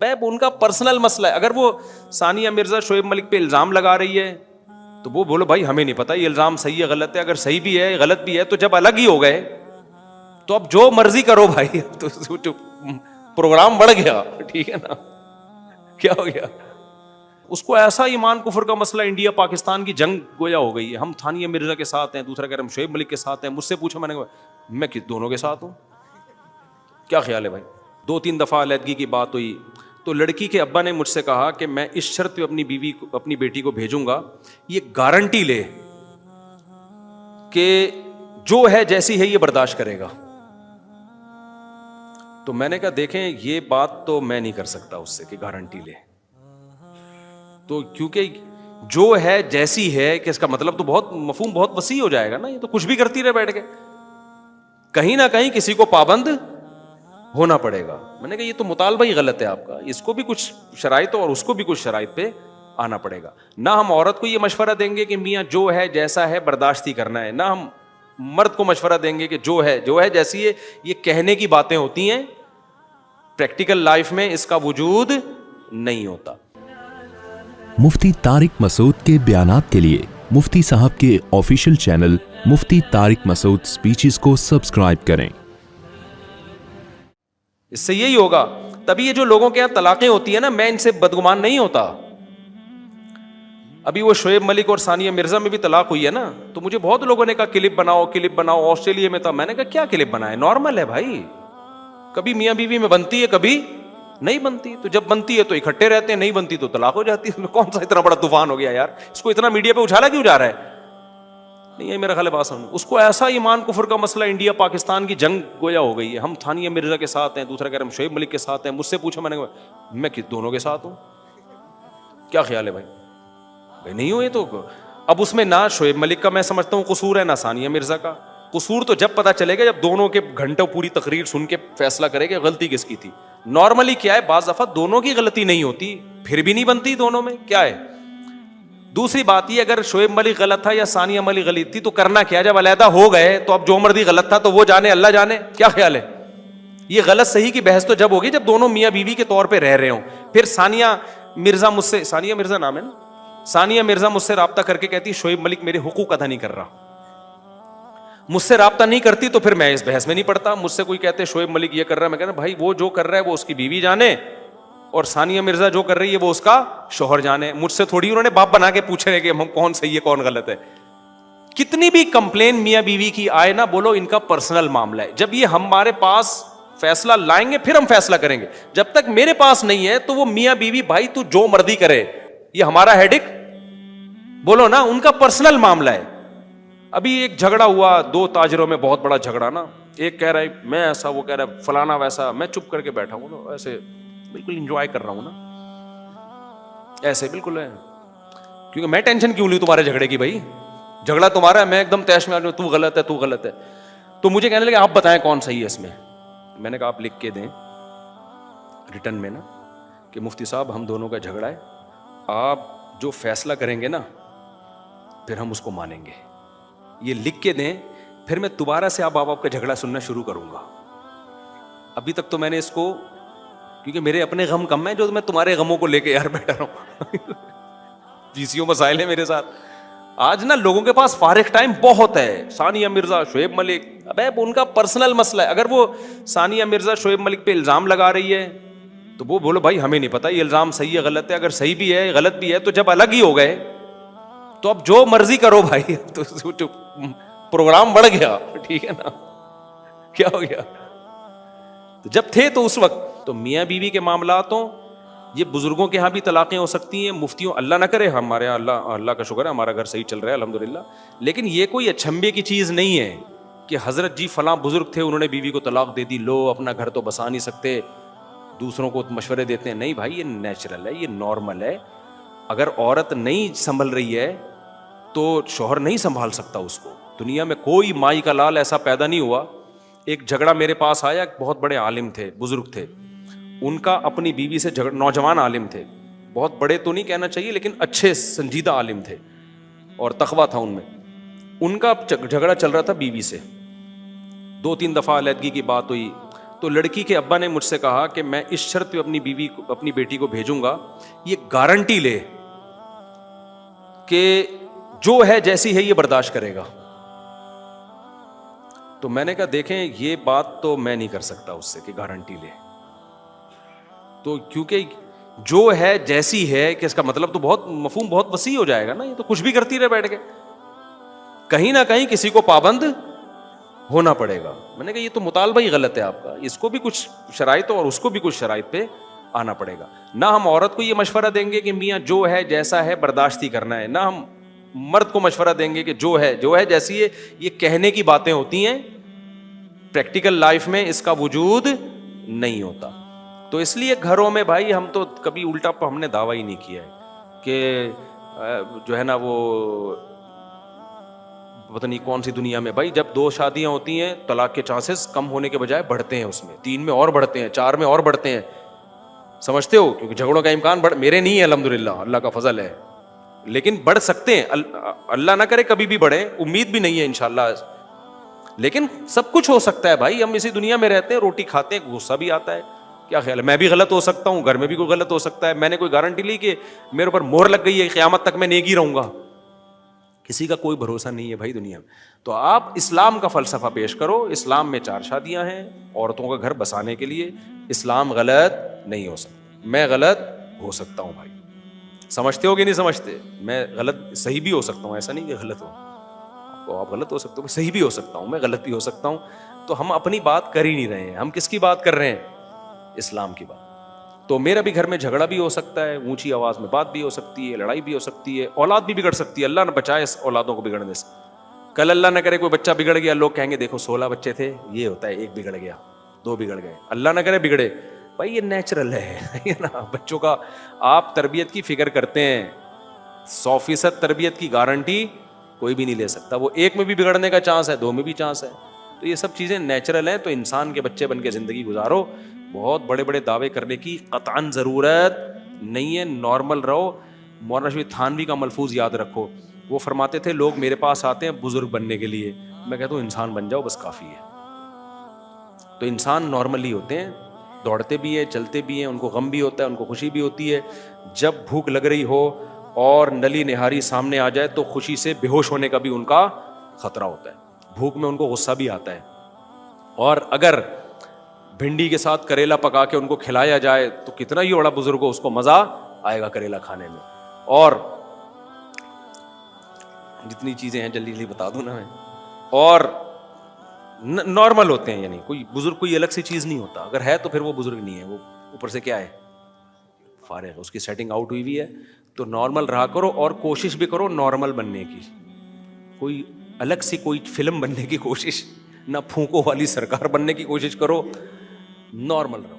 ان کا پرسنل مسئلہ ہے. اگر وہ ثانیہ مرزا شعیب ملک پہ الزام لگا رہی ہے تو وہ بولو بھائی ہمیں نہیں پتا یہ الزام صحیح ہے غلط ہے. اگر صحیح بھی ہے غلط بھی ہے تو جب الگ ہی ہو گئے تو اب جو مرضی کرو بھائی. تو پروگرام بڑھ گیا, ٹھیک ہے نا, کیا ہو گیا. اس کو ایسا ایمان کفر کا مسئلہ انڈیا پاکستان کی جنگ گویا ہو گئی ہے. ہم ثانیہ مرزا کے ساتھ ہیں, دوسرا کہہ رہے ہم شعیب ملک کے ساتھ ہیں. مجھ سے پوچھا میں نے کہا میں دونوں کے ساتھ ہوں. کیا خیال ہے بھائی. 2-3 دفعہ علیحدگی کی بات ہوئی تو لڑکی کے ابا نے مجھ سے کہا کہ میں اس شرط پہ اپنی بیٹی کو بھیجوں گا, یہ گارنٹی لے کہ جو ہے جیسی ہے یہ برداشت کرے گا. تو میں نے کہا دیکھیں یہ بات تو میں نہیں کر سکتا اس سے کہ گارنٹی لے, تو کیونکہ جو ہے جیسی ہے کہ اس کا مطلب تو بہت مفہوم بہت وسیع ہو جائے گا نا. یہ تو کچھ بھی کرتی رہے بیٹھ کے, کہیں نہ کہیں کسی کو پابند ہونا پڑے گا. میں نے کہا یہ تو مطالبہ ہی غلط ہے آپ کا, اس کو بھی کچھ شرائط اور اس کو بھی کچھ شرائط پہ آنا پڑے گا. نہ ہم عورت کو یہ مشورہ دیں گے کہ میاں جو ہے جیسا ہے برداشت ہی کرنا ہے, نہ ہم مرد کو مشورہ دیں گے کہ جو ہے جیسی ہے. یہ کہنے کی باتیں ہوتی ہیں, پریکٹیکل لائف میں اس کا وجود نہیں ہوتا. مفتی طارق مسعود کے بیانات کے لیے مفتی صاحب کے آفیشیل چینل مفتی طارق مسعود سپیچز کو سبسکرائب کریں. اس سے یہی ہوگا. تبھی یہ جو لوگوں کے یہاں طلاقیں ہوتی ہیں نا, میں ان سے بدگمان نہیں ہوتا. ابھی وہ شعیب ملک اور ثانیہ مرزا میں بھی طلاق ہوئی ہے نا, تو مجھے بہت لوگوں نے کہا کلپ بناؤ. آسٹریلیا میں تھا, میں نے کہا کیا کلپ بنائے, نارمل ہے بھائی, کبھی میاں بیوی میں بنتی ہے کبھی نہیں بنتی. تو جب بنتی ہے تو اکٹھے رہتے ہیں, نہیں بنتی تو طلاق ہو جاتی ہے. کون سا اتنا بڑا طوفان ہو گیا یار, اس کو اتنا میڈیا پہ اچھالا کیوں جا رہا ہے. نہیں ہے میرا خیال بات سمجھ. اس کو ایسا ایمان کفر کا مسئلہ انڈیا پاکستان کی جنگ گویا ہو گئی ہے. ہم ثانیہ مرزا کے ساتھ ہیں, دوسرا کہہ رہے ہم شعیب ملک کے ساتھ ہیں. مجھ سے پوچھا میں نے کہا میں دونوں کے ساتھ ہوں. کیا خیال ہے بھائی. نہیں ہو یہ تو اب اس میں نہ شعیب ملک کا میں سمجھتا ہوں قصور ہے, نہ ثانیہ مرزا کا قصور. تو جب پتا چلے گا جب دونوں کے گھنٹوں پوری تقریر سن کے فیصلہ کرے گا غلطی کس کی تھی. نارملی کیا ہے, بعض دفعہ دونوں کی غلطی نہیں ہوتی, پھر بھی نہیں بنتی دونوں میں, کیا ہے. دوسری بات یہ اگر شعیب ملک غلط تھا یا ثانیہ ملک غلط تھی تو کرنا کیا, جب علیحدہ ہو گئے تو اب جو مرضی غلط تھا تو وہ جانے اللہ جانے. کیا خیال ہے. یہ غلط صحیح کی بحث تو جب ہوگی جب دونوں میاں بیوی کے طور پہ رہ رہے ہوں. پھر ثانیہ مرزا مجھ سے, ثانیہ مرزا نام ہے نا, ثانیہ مرزا مجھ سے رابطہ کر کے کہتی شعیب ملک میرے حقوق ادا نہیں کر رہا. مجھ سے رابطہ نہیں کرتی تو پھر میں اس بحث میں نہیں پڑتا. مجھ سے کوئی کہتے شعیب ملک یہ کر رہا ہے, میں کہنا بھائی وہ جو کر رہا ہے وہ اس کی بیوی جانے, اور ثانیہ مرزا جو کر رہی ہے وہ اس کا شوہر جانے. مجھ سے تھوڑی انہوں نے باپ بنا کے پوچھ رہے کہ ہم کون صحیح ہے کون غلط ہے. کتنی بھی کمپلین میاں بیوی کی آئے نہ, بولو ان کا پرسنل معاملہ ہے. جب یہ ہمارے پاس فیصلہ لائیں گے پھر ہم فیصلہ کریں گے. جب تک میرے پاس نہیں ہے تو وہ میاں بیوی بھائی تو جو مرضی کرے, یہ ہمارا ہیڈک بولو نا, ان کا پرسنل معاملہ ہے. ابھی ایک جھگڑا ہوا 2 تاجروں میں, بہت بڑا جھگڑا نا. ایک کہہ رہا ہے میں ایسا, وہ کہہ رہا ہے فلانا ویسا. میں چپ کر کے بیٹھا ہوں نا, ایسے بالکل انجوائے کر رہا ہوں نا, ایسے بالکل ہے. کیونکہ میں ٹینشن کیوں لوں تمہارے جھگڑے کی, بھائی جھگڑا تمہارا ہے, میں ایک دم تیش میں آ جاؤں تو غلط ہے تو غلط ہے. تو مجھے کہنے لگے آپ بتائیں کون صحیح ہے اس میں. میں نے کہا آپ لکھ کے دیں ریٹن میں نا کہ مفتی صاحب ہم دونوں کا جھگڑا ہے, آپ جو فیصلہ کریں گے نا پھر ہم اس کو مانیں گے. یہ لکھ کے دیں, پھر میں دوبارہ سے آپ کا جھگڑا سننا شروع کروں گا. ابھی تک تو میں نے اس کو, کیونکہ میرے اپنے غم کم ہیں جو میں تمہارے غموں کو لے کے یار بیٹھا رہا ہوں. پیسیوں مسائل ہیں میرے ساتھ. آج نا لوگوں کے پاس فارغ ٹائم بہت ہے. ثانیہ مرزا شعیب ملک, ابے ان کا پرسنل مسئلہ ہے. اگر وہ ثانیہ مرزا شعیب ملک پہ الزام لگا رہی ہے تو وہ بولو بھائی ہمیں نہیں پتا یہ الزام صحیح ہے غلط ہے. اگر صحیح بھی ہے غلط بھی ہے تو جب الگ ہی ہو گئے تو اب جو مرضی کرو بھائی. تو پروگرام بڑھ گیا, ٹھیک ہے نا, کیا ہو گیا. تو جب تھے تو اس وقت تو میاں بیوی کے معاملات ہوں, یہ بزرگوں کے ہاں بھی طلاقیں ہو سکتی ہیں, مفتیوں, اللہ نہ کرے, ہمارے یہاں اللہ کا شکر ہے ہمارا گھر صحیح چل رہا ہے الحمدللہ. لیکن یہ کوئی اچھمبے کی چیز نہیں ہے کہ حضرت جی فلاں بزرگ تھے انہوں نے بیوی کو طلاق دے دی, لو اپنا گھر تو بسا نہیں سکتے, دوسروں کو مشورے دیتے ہیں. نہیں بھائی, یہ نیچرل ہے, یہ نارمل ہے. اگر عورت نہیں سنبھل رہی ہے تو شوہر نہیں سنبھال سکتا اس کو. دنیا میں کوئی مائی کا لال ایسا پیدا نہیں ہوا. ایک جھگڑا میرے پاس آیا, ایک بہت بڑے عالم تھے, بزرگ تھے, ان کا اپنی بیوی سے جھگڑا, نوجوان عالم تھے, بہت بڑے تو نہیں کہنا چاہیے لیکن اچھے سنجیدہ عالم تھے اور تقویٰ تھا ان میں. ان کا جھگڑا چل رہا تھا بیوی سے, 2-3 دفعہ علیحدگی کی بات ہوئی تو لڑکی کے ابا نے مجھ سے کہا کہ میں اس شرط پہ اپنی بیوی کو اپنی بیٹی کو بھیجوں گا, یہ گارنٹی لے کہ جو ہے جیسی ہے یہ برداشت کرے گا. تو میں نے کہا دیکھیں یہ بات تو میں نہیں کر سکتا اس سے کہ گارنٹی لے, تو کیونکہ جو ہے جیسی ہے کہ اس کا مطلب تو بہت مفہوم بہت وسیع ہو جائے گا نا, یہ تو کچھ بھی کرتی رہے بیٹھ کے, کہیں نہ کہیں کسی کو پابند ہونا پڑے گا. میں نے کہا یہ تو مطالبہ ہی غلط ہے آپ کا, اس کو بھی کچھ شرائط اور اس کو بھی کچھ شرائط پہ آنا پڑے گا. نہ ہم عورت کو یہ مشورہ دیں گے کہ میاں جو ہے جیسا ہے برداشت ہی کرنا ہے, نہ ہم مرد کو مشورہ دیں گے کہ جو ہے جیسی ہے. یہ کہنے کی باتیں ہوتی ہیں, پریکٹیکل لائف میں اس کا وجود نہیں ہوتا. تو اس لیے گھروں میں بھائی ہم تو کبھی الٹا ہم نے دعویٰ ہی نہیں کیا ہے کہ جو ہے نا وہ پتہ نہیں کون سی دنیا میں بھائی جب 2 شادیاں ہوتی ہیں طلاق کے چانسز کم ہونے کے بجائے بڑھتے ہیں, اس میں 3 میں اور بڑھتے ہیں, 4 میں اور بڑھتے ہیں, سمجھتے ہو, کیونکہ جھگڑوں کا امکان میرے نہیں ہے الحمدللہ, اللہ کا فضل ہے, لیکن بڑھ سکتے ہیں, اللہ نہ کرے کبھی بھی بڑھے, امید بھی نہیں ہے انشاءاللہ, لیکن سب کچھ ہو سکتا ہے بھائی. ہم اسی دنیا میں رہتے ہیں, روٹی کھاتے ہیں, غصہ بھی آتا ہے, کیا خیال ہے, میں بھی غلط ہو سکتا ہوں, گھر میں بھی کوئی غلط ہو سکتا ہے. میں نے کوئی گارنٹی لی کہ میرے اوپر مہر لگ گئی ہے قیامت تک میں نیکی رہوں گا, کسی کا کوئی بھروسہ نہیں ہے بھائی دنیا میں. تو آپ اسلام کا فلسفہ پیش کرو. اسلام میں 4 شادیاں ہیں عورتوں کا گھر بسانے کے لیے. اسلام غلط نہیں ہو سکتا, میں غلط ہو سکتا ہوں بھائی, سمجھتے ہو کہ نہیں سمجھتے, میں غلط صحیح بھی ہو سکتا ہوں, ایسا نہیں کہ غلط ہو, آپ غلط ہو سکتے ہو, صحیح بھی ہو سکتا ہوں, میں غلط بھی ہو سکتا ہوں. تو ہم اپنی بات کر ہی نہیں رہے ہیں, ہم کس کی بات کر رہے ہیں, اسلام کی بات. تو میرا بھی گھر میں جھگڑا بھی ہو سکتا ہے, اونچی آواز میں بات بھی ہو سکتی ہے, لڑائی بھی ہو سکتی ہے, اولاد بھی بگڑ سکتی ہے, اللہ نہ بچائے اس اولادوں کو بگڑنے سے. کل اللہ نہ کرے کوئی بچہ بگڑ گیا, لوگ کہیں گے دیکھو 16 بچے تھے, یہ ہوتا ہے 1 بگڑ گیا, 2 بگڑ گئے, اللہ نہ کرے بگڑے. بھائی یہ نیچرل ہے نا, بچوں کا آپ تربیت کی فکر کرتے ہیں, 100% تربیت کی گارنٹی کوئی بھی نہیں لے سکتا. وہ 1 میں بھی بگڑنے کا چانس ہے, 2 میں بھی چانس ہے. تو یہ سب چیزیں نیچرل ہیں. تو انسان کے بچے بن کے زندگی گزارو, بہت بڑے بڑے دعوے کرنے کی قطعاً ضرورت نہیں ہے, نارمل رہو. مولانا شفیع تھانوی کا ملفوظ یاد رکھو, وہ فرماتے تھے لوگ میرے پاس آتے ہیں بزرگ بننے کے لیے, میں کہتا ہوں انسان بن جاؤ بس کافی ہے. تو انسان نارمل ہی ہوتے ہیں, دوڑتے بھی ہیں, چلتے بھی ہیں, ان کو غم بھی ہوتا ہے, ان کو خوشی بھی ہوتی ہے. جب بھوک لگ رہی ہو اور نلی نہاری سامنے آ جائے تو خوشی سے بے ہوش ہونے کا بھی ان کا خطرہ ہوتا ہے, بھوک میں ان کو غصہ بھی آتا ہے. اور اگر بھنڈی کے ساتھ کریلا پکا کے ان کو کھلایا جائے تو کتنا ہی بڑا بزرگ ہو اس کو مزہ آئے گا کریلا کھانے میں. اور جتنی چیزیں ہیں جلدی جلدی بتا دوں نا میں, اور نارمل ہوتے ہیں, یعنی کوئی بزرگ کوئی الگ سی چیز نہیں ہوتا, اگر ہے تو پھر وہ بزرگ نہیں ہے, وہ اوپر سے کیا ہے فارغ ہے, اس کی سیٹنگ آؤٹ ہوئی ہوئی ہے. تو نارمل رہا کرو اور کوشش بھی کرو نارمل بننے کی, کوئی الگ سی کوئی فلم بننے کی کوشش نہ, پھونکو والی سرکار بننے کی کوشش کرو, نارمل رہو.